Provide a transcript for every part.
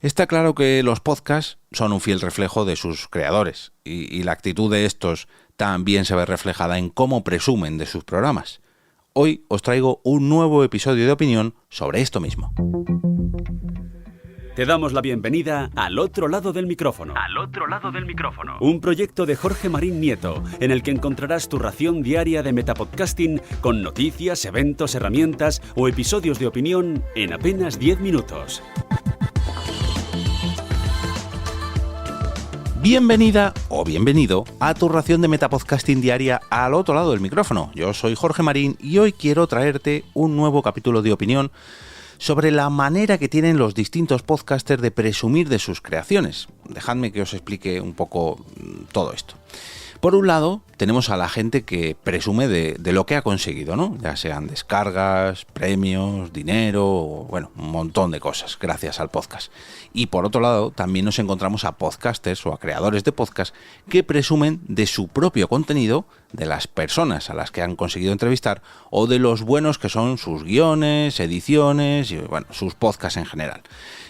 Está claro que los podcasts son un fiel reflejo de sus creadores y la actitud de estos también se ve reflejada en cómo presumen de sus programas. Hoy os traigo un nuevo episodio de opinión sobre esto mismo. Te damos la bienvenida al otro lado del micrófono. Un proyecto de Jorge Marín Nieto, en el que encontrarás tu ración diaria de metapodcasting con noticias, eventos, herramientas o episodios de opinión en apenas 10 minutos. Bienvenida o bienvenido a tu ración de metapodcasting diaria al otro lado del micrófono. Yo soy Jorge Marín y hoy quiero traerte un nuevo capítulo de opinión sobre la manera que tienen los distintos podcasters de presumir de sus creaciones. Dejadme que os explique un poco todo esto. Por un lado, tenemos a la gente que presume de lo que ha conseguido, ¿no? Ya sean descargas, premios, dinero, bueno, un montón de cosas gracias al podcast. Y por otro lado, también nos encontramos a podcasters o a creadores de podcast que presumen de su propio contenido, de las personas a las que han conseguido entrevistar o de los buenos que son sus guiones, ediciones y, bueno, sus podcasts en general.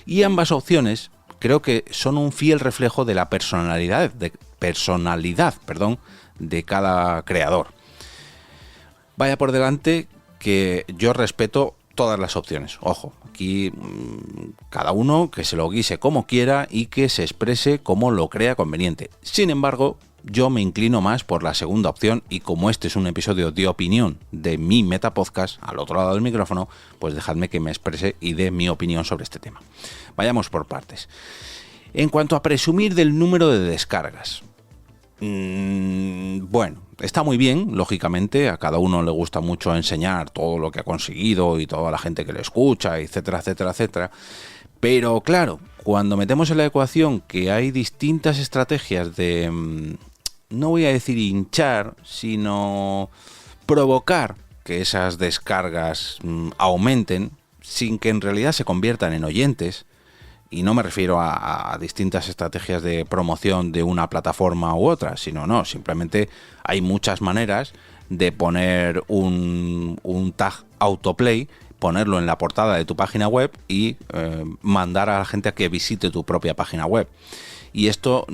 Y ambas opciones creo que son un fiel reflejo de la personalidad de cada creador. Vaya por delante que yo respeto todas las opciones. Ojo, aquí cada uno que se lo guise como quiera y que se exprese como lo crea conveniente. Sin embargo, yo me inclino más por la segunda opción y como este es un episodio de opinión de mi metapodcast, al otro lado del micrófono, pues dejadme que me exprese y dé mi opinión sobre este tema. Vayamos por partes. En cuanto a presumir del número de descargas, bueno, está muy bien, lógicamente, a cada uno le gusta mucho enseñar todo lo que ha conseguido y toda la gente que le escucha, etcétera, etcétera, etcétera. Pero claro, cuando metemos en la ecuación que hay distintas estrategias de, no voy a decir hinchar, sino provocar que esas descargas aumenten sin que en realidad se conviertan en oyentes, y no me refiero a distintas estrategias de promoción de una plataforma u otra, sino simplemente hay muchas maneras de poner un tag autoplay, ponerlo en la portada de tu página web y mandar a la gente a que visite tu propia página web. Y esto,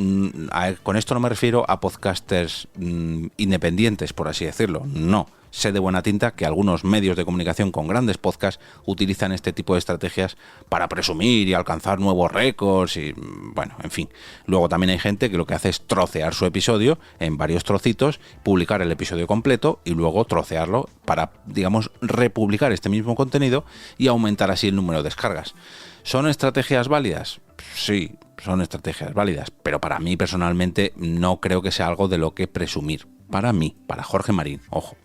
con esto no me refiero a podcasters independientes, por así decirlo, no. Sé de buena tinta que algunos medios de comunicación con grandes podcasts utilizan este tipo de estrategias para presumir y alcanzar nuevos récords y, bueno, en fin. Luego también hay gente que lo que hace es trocear su episodio en varios trocitos, publicar el episodio completo y luego trocearlo para, digamos, republicar este mismo contenido y aumentar así el número de descargas. ¿Son estrategias válidas? Sí, son estrategias válidas, pero para mí personalmente no creo que sea algo de lo que presumir. Para mí, para Jorge Marín, ojo.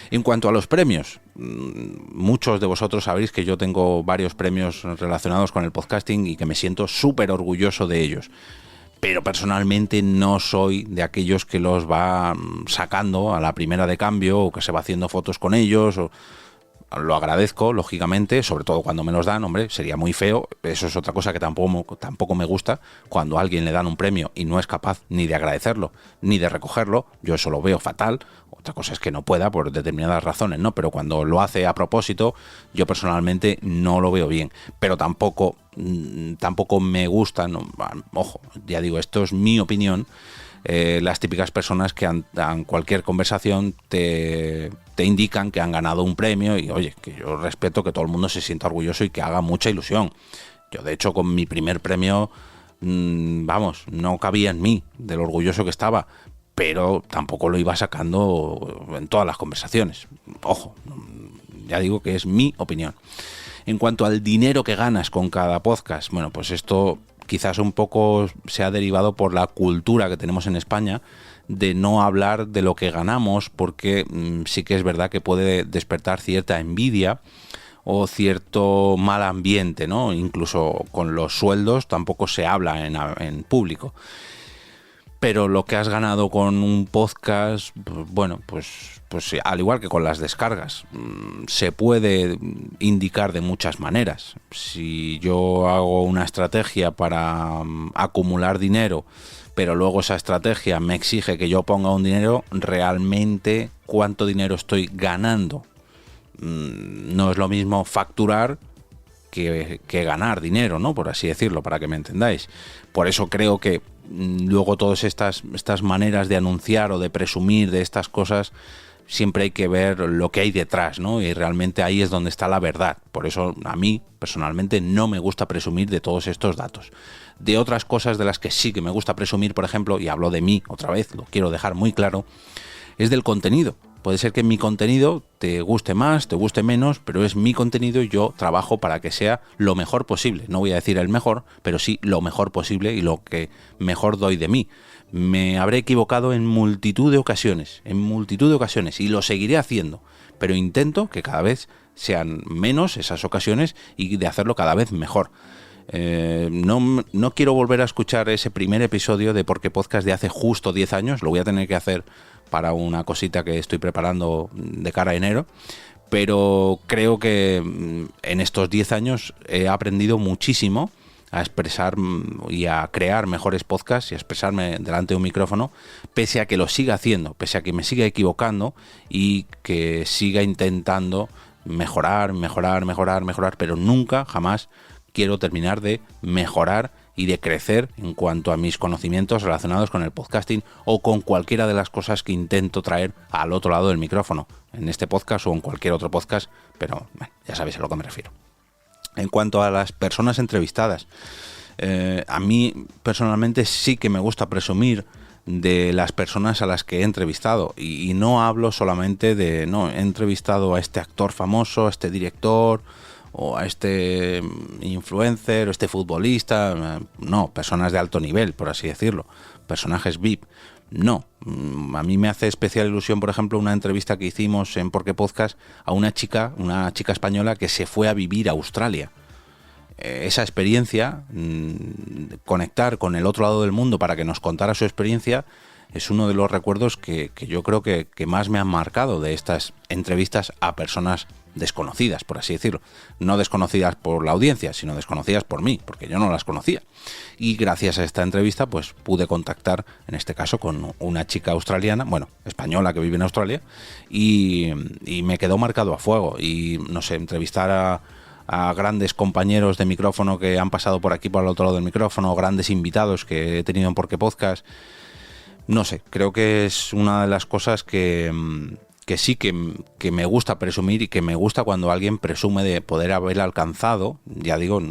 En cuanto a los premios, muchos de vosotros sabéis que yo tengo varios premios relacionados con el podcasting y que me siento súper orgulloso de ellos. Pero personalmente no soy de aquellos que los va sacando a la primera de cambio o que se va haciendo fotos con ellos. Lo agradezco, lógicamente, sobre todo cuando me los dan, hombre, sería muy feo. Eso es otra cosa que tampoco me gusta, cuando a alguien le dan un premio y no es capaz ni de agradecerlo, ni de recogerlo. Yo eso lo veo fatal. Otra cosa es que no pueda por determinadas razones, ¿no? Pero cuando lo hace a propósito, yo personalmente no lo veo bien. Pero tampoco me gustan, ojo, ya digo, esto es mi opinión, las típicas personas que en cualquier conversación te indican que han ganado un premio y oye, que yo respeto que todo el mundo se sienta orgulloso y que haga mucha ilusión. Yo de hecho con mi primer premio, no cabía en mí de lo orgulloso que estaba, pero tampoco lo iba sacando en todas las conversaciones. Ojo, ya digo que es mi opinión. En cuanto al dinero que ganas con cada podcast, bueno, pues esto quizás un poco se ha derivado por la cultura que tenemos en España de no hablar de lo que ganamos, porque sí que es verdad que puede despertar cierta envidia o cierto mal ambiente, ¿no? Incluso con los sueldos tampoco se habla en público. Pero lo que has ganado con un podcast, bueno, pues al igual que con las descargas, se puede indicar de muchas maneras. Si yo hago una estrategia para acumular dinero, pero luego esa estrategia me exige que yo ponga un dinero, realmente cuánto dinero estoy ganando. No es lo mismo facturar que ganar dinero, ¿no? Por así decirlo, para que me entendáis. Por eso creo que luego todas estas maneras de anunciar o de presumir de estas cosas, siempre hay que ver lo que hay detrás, ¿no? Y realmente ahí es donde está la verdad. Por eso a mí, personalmente, no me gusta presumir de todos estos datos. De otras cosas de las que sí que me gusta presumir, por ejemplo, y hablo de mí otra vez, lo quiero dejar muy claro, es del contenido. Puede ser que mi contenido te guste más, te guste menos, pero es mi contenido y yo trabajo para que sea lo mejor posible. No voy a decir el mejor, pero sí lo mejor posible y lo que mejor doy de mí. Me habré equivocado en multitud de ocasiones, y lo seguiré haciendo, pero intento que cada vez sean menos esas ocasiones y de hacerlo cada vez mejor. No quiero volver a escuchar ese primer episodio de Porque Podcast de hace justo 10 años, lo voy a tener que hacer para una cosita que estoy preparando de cara a enero, pero creo que en estos 10 años he aprendido muchísimo a expresar y a crear mejores podcasts y a expresarme delante de un micrófono, pese a que lo siga haciendo, pese a que me siga equivocando y que siga intentando mejorar, pero nunca, jamás quiero terminar de mejorar y de crecer en cuanto a mis conocimientos relacionados con el podcasting o con cualquiera de las cosas que intento traer al otro lado del micrófono, en este podcast o en cualquier otro podcast, pero bueno, ya sabéis a lo que me refiero. En cuanto a las personas entrevistadas, a mí personalmente sí que me gusta presumir de las personas a las que he entrevistado y no hablo solamente de, no, he entrevistado a este actor famoso, a este director o a este influencer o este futbolista, no, personas de alto nivel, por así decirlo, personajes VIP. No, a mí me hace especial ilusión, por ejemplo, una entrevista que hicimos en Porque Podcast a una chica española que se fue a vivir a Australia. Esa experiencia, conectar con el otro lado del mundo para que nos contara su experiencia, es uno de los recuerdos que yo creo que más me han marcado de estas entrevistas a personas desconocidas, por así decirlo. No desconocidas por la audiencia, sino desconocidas por mí, porque yo no las conocía. Y gracias a esta entrevista, pues pude contactar, en este caso, con una chica australiana, bueno, española que vive en Australia, y me quedó marcado a fuego. Y, no sé, entrevistar a grandes compañeros de micrófono que han pasado por aquí, por el otro lado del micrófono, grandes invitados que he tenido en Porque Podcast. No sé, creo que es una de las cosas que sí que me gusta presumir y que me gusta cuando alguien presume de poder haber alcanzado. Ya digo,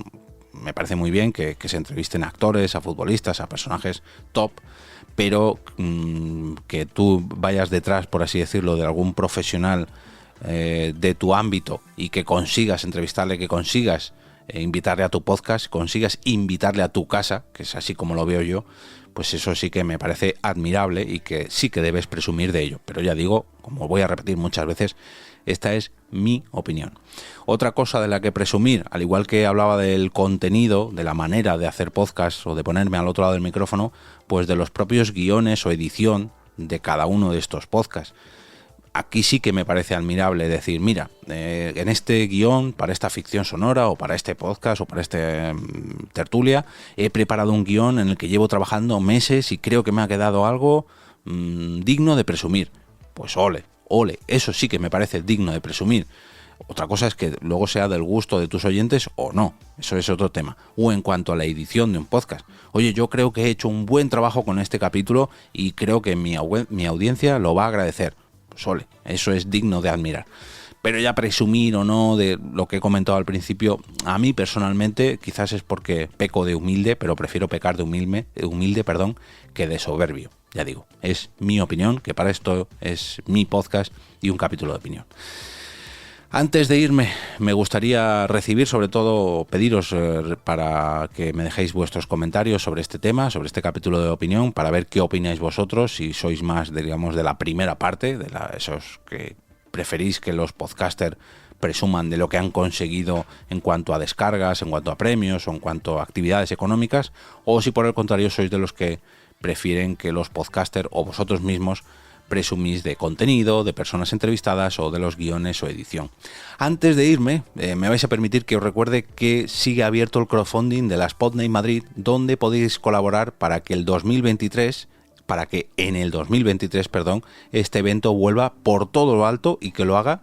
me parece muy bien que se entrevisten a actores, a futbolistas, a personajes top, pero que tú vayas detrás, por así decirlo, de algún profesional de tu ámbito y que consigas entrevistarle, que consigas invitarle a tu podcast, consigas invitarle a tu casa, que es así como lo veo yo, pues eso sí que me parece admirable y que sí que debes presumir de ello. Pero ya digo, como voy a repetir muchas veces, esta es mi opinión. Otra cosa de la que presumir, al igual que hablaba del contenido, de la manera de hacer podcast o de ponerme al otro lado del micrófono, pues de los propios guiones o edición de cada uno de estos podcasts. Aquí sí que me parece admirable decir, mira, en este guión, para esta ficción sonora o para este podcast o para este tertulia, he preparado un guión en el que llevo trabajando meses y creo que me ha quedado algo digno de presumir. Pues ole, eso sí que me parece digno de presumir. Otra cosa es que luego sea del gusto de tus oyentes o no, eso es otro tema. O en cuanto a la edición de un podcast, oye, yo creo que he hecho un buen trabajo con este capítulo y creo que mi audiencia lo va a agradecer. Pues ole, eso es digno de admirar. Pero ya presumir o no de lo que he comentado al principio, a mí personalmente quizás es porque peco de humilde, pero prefiero pecar de humilde, que de soberbio. Ya digo, es mi opinión, que para esto es mi podcast y un capítulo de opinión. Antes de irme, me gustaría recibir, sobre todo, pediros para que me dejéis vuestros comentarios sobre este tema, sobre este capítulo de opinión, para ver qué opináis vosotros, si sois más, digamos, de la primera parte, de esos que preferís que los podcasters presuman de lo que han conseguido en cuanto a descargas, en cuanto a premios o en cuanto a actividades económicas, o si por el contrario sois de los que prefieren que los podcasters o vosotros mismos presumís de contenido, de personas entrevistadas o de los guiones o edición. Antes de irme, me vais a permitir que os recuerde que sigue abierto el crowdfunding de la Spotnight Madrid, donde podéis colaborar para que en el 2023, este evento vuelva por todo lo alto y que lo haga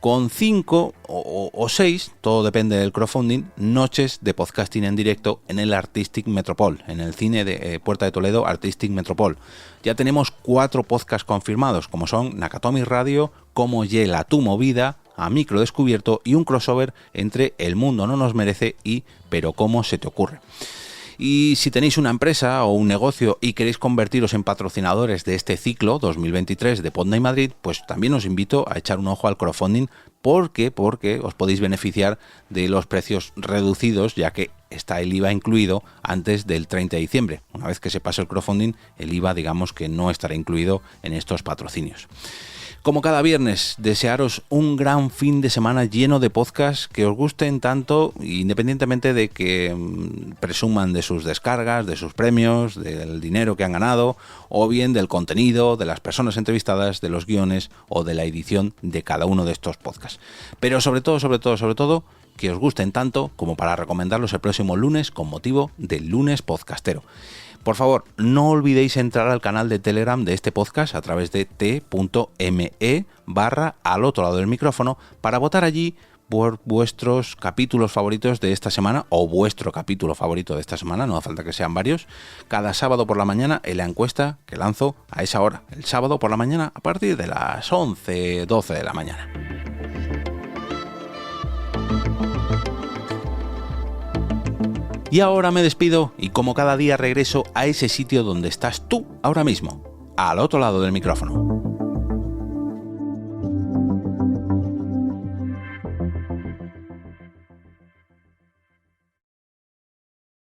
con 5 o 6, todo depende del crowdfunding, noches de podcasting en directo en el Artistic Metropol, en el cine de Puerta de Toledo Artistic Metropol. Ya tenemos 4 podcasts confirmados, como son Nakatomi Radio, Cómo Hiela tu Movida, A Micro Descubierto y un crossover entre El Mundo No Nos Merece y Pero ¿Cómo Se Te Ocurre? Y si tenéis una empresa o un negocio y queréis convertiros en patrocinadores de este ciclo 2023 de Podnight Madrid, pues también os invito a echar un ojo al crowdfunding porque os podéis beneficiar de los precios reducidos, ya que está el IVA incluido antes del 30 de diciembre. Una vez que se pase el crowdfunding, el IVA digamos que no estará incluido en estos patrocinios. Como cada viernes, desearos un gran fin de semana lleno de podcasts que os gusten tanto, independientemente de que presuman de sus descargas, de sus premios, del dinero que han ganado, o bien del contenido, de las personas entrevistadas, de los guiones o de la edición de cada uno de estos podcasts. Pero sobre todo, que os gusten tanto como para recomendarlos el próximo lunes con motivo del lunes podcastero. Por favor, no olvidéis entrar al canal de Telegram de este podcast a través de t.me/al otro lado del micrófono para votar allí por vuestros capítulos favoritos de esta semana o vuestro capítulo favorito de esta semana, no hace falta que sean varios, cada sábado por la mañana en la encuesta que lanzo a esa hora, el sábado por la mañana a partir de las 11-12 de la mañana. Y ahora me despido y como cada día regreso a ese sitio donde estás tú ahora mismo, al otro lado del micrófono.